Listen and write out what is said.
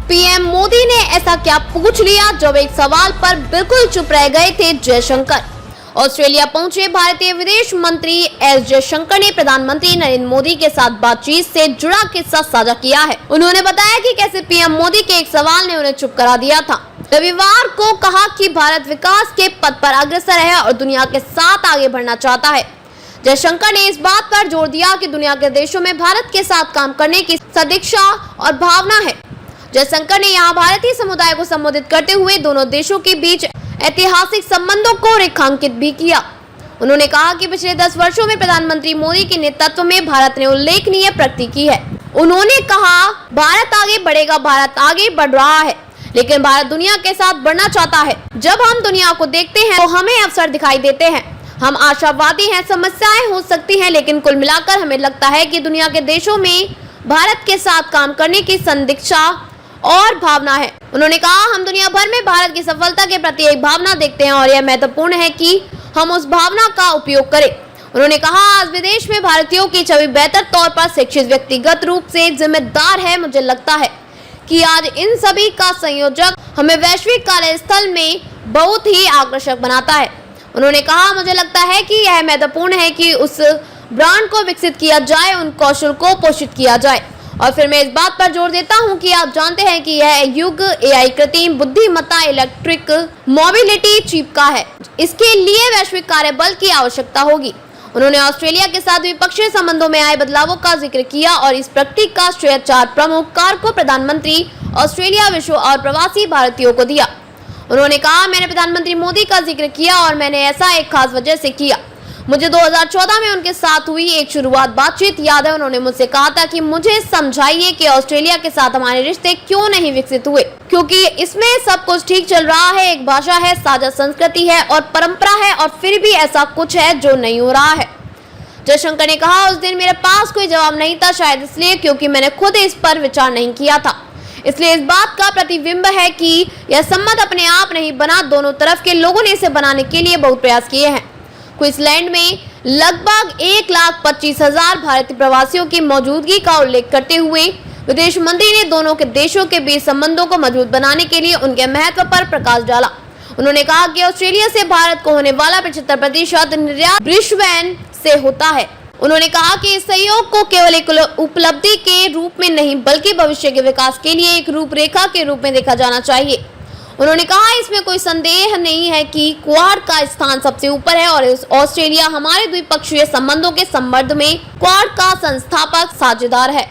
PM Modi ने ऐसा क्या पूछ लिया, जब एक सवाल पर बिल्कुल चुप रह गए थे जयशंकर। ऑस्ट्रेलिया पहुंचे भारतीय विदेश मंत्री एस जयशंकर ने प्रधानमंत्री नरेंद्र मोदी के साथ बातचीत से जुड़ा किस्सा साझा किया है। उन्होंने बताया कि कैसे पीएम मोदी के एक सवाल ने उन्हें चुप करा दिया था। रविवार को कहा कि भारत विकास के पथ पर अग्रसर है और दुनिया के साथ आगे बढ़ना चाहता है। जयशंकर ने इस बात पर जोर दिया कि दुनिया के देशों में भारत के साथ काम करने की सदिच्छा और भावना है। जयशंकर ने यहाँ भारतीय समुदाय को संबोधित करते हुए दोनों देशों के बीच ऐतिहासिक संबंधों को रेखांकित भी किया। उन्होंने कहा कि पिछले 10 वर्षों में प्रधानमंत्री मोदी के नेतृत्व में भारत ने उल्लेखनीय प्रगति की है। उन्होंने कहा, भारत आगे बढ़ेगा, भारत आगे बढ़ रहा है, लेकिन भारत दुनिया के साथ बढ़ना चाहता है। जब हम दुनिया को देखते हैं तो हमें अवसर दिखाई देते हैं। हम आशावादी हैं, समस्याएं हो सकती हैं, लेकिन कुल मिलाकर हमें लगता है कि दुनिया के देशों में भारत के साथ काम करने की सदिच्छा और भावना है। उन्होंने कहा, हम दुनिया भर में भारत की सफलता के प्रति एक भावना देखते हैं और यह महत्वपूर्ण है कि हम उस भावना का उपयोग करें। उन्होंने कहा, आज विदेश में भारतीयों की छवि बेहतर तौर पर शिक्षित व्यक्तिगत रूप से एक जिम्मेदार है। मुझे लगता है कि आज इन सभी का संयोजक हमें वैश्विक कार्यस्थल में बहुत ही आकर्षक बनाता है। उन्होंने कहा, मुझे लगता है कि यह महत्वपूर्ण है कि उस ब्रांड को विकसित किया जाए, उन कौशल को पोषित किया जाए। और फिर मैं इस बात पर जोर देता हूं कि आप जानते हैं कि यह युग एआई, कृत्रिम बुद्धिमत्ता, इलेक्ट्रिक मोबिलिटी चिप का है। इसके लिए वैश्विक कार्यबल की आवश्यकता होगी। उन्होंने ऑस्ट्रेलिया के साथ द्विपक्षीय संबंधों में आए बदलावों का जिक्र किया और इस प्रगति का श्रेय 4 प्रमुख कारकों प्रधानमंत्री, ऑस्ट्रेलिया, विश्व और प्रवासी भारतीयों को दिया। उन्होंने कहा, मैंने प्रधानमंत्री मोदी का जिक्र किया और मैंने ऐसा एक खास वजह से किया। मुझे 2014 में उनके साथ हुई एक शुरुआत बातचीत याद है। उन्होंने मुझसे कहा था कि मुझे समझाइए कि ऑस्ट्रेलिया के साथ हमारे रिश्ते क्यों नहीं विकसित हुए, क्योंकि इसमें सब कुछ ठीक चल रहा है, एक भाषा है, साझा संस्कृति है और परंपरा है, और फिर भी ऐसा कुछ है जो नहीं हो रहा है। जयशंकर ने कहा, उस दिन मेरे पास कोई जवाब नहीं था, शायद इसलिए क्योंकि मैंने खुद इस पर विचार नहीं किया था। इसलिए इस बात का प्रतिबिंब है कि यह संबंध अपने आप नहीं बना, दोनों तरफ के लोगों ने इसे बनाने के लिए बहुत प्रयास किए हैं। क्वींसलैंड में लगभग 1,25,000 भारतीय प्रवासियों की मौजूदगी का उल्लेख करते हुए विदेश मंत्री ने दोनों के देशों के बीच संबंधों को मजबूत बनाने के लिए उनके महत्व पर प्रकाश डाला। उन्होंने कहा कि ऑस्ट्रेलिया से भारत को होने वाला 75% निर्यात ब्रिस्बेन से होता है। उन्होंने कहा कि इस सहयोग को केवल एक उपलब्धि के रूप में नहीं, बल्कि भविष्य के विकास के लिए एक रूपरेखा के रूप में देखा जाना चाहिए। उन्होंने कहा, इसमें कोई संदेह नहीं है कि क्वाड का स्थान सबसे ऊपर है और ऑस्ट्रेलिया हमारे द्विपक्षीय संबंधों के संबंध में क्वाड का संस्थापक साझेदार है।